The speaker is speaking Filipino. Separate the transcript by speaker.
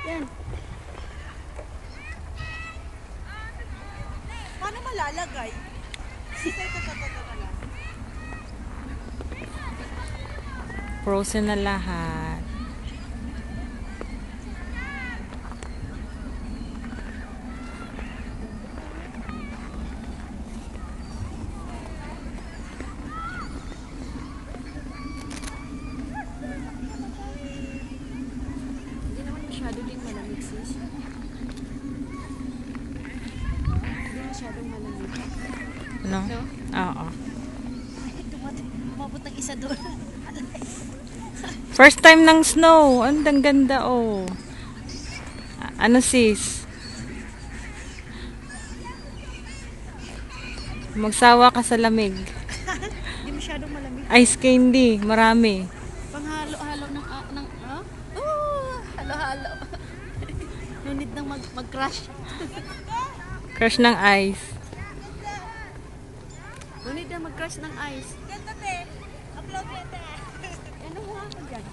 Speaker 1: Yan. Paano malalagay?
Speaker 2: Frozen na lahat.
Speaker 1: Hindi naman masyado din malamig, sis. Hindi masyadong malamig.
Speaker 2: No?
Speaker 1: No?
Speaker 2: Oo.
Speaker 1: Umabot ng isa doon.
Speaker 2: First time ng snow. Ang ganda, oh. Ano, sis? Magsawa ka sa lamig.
Speaker 1: Hindi masyadong malamig.
Speaker 2: Ice candy. Marami.
Speaker 1: Panghalo-halo halo-halo. No need nang mag-crush.
Speaker 2: Crush ng ice.
Speaker 1: No need nang mag-crush ng ice. Ganda te. Upload mo te. Ano mo ako dyan?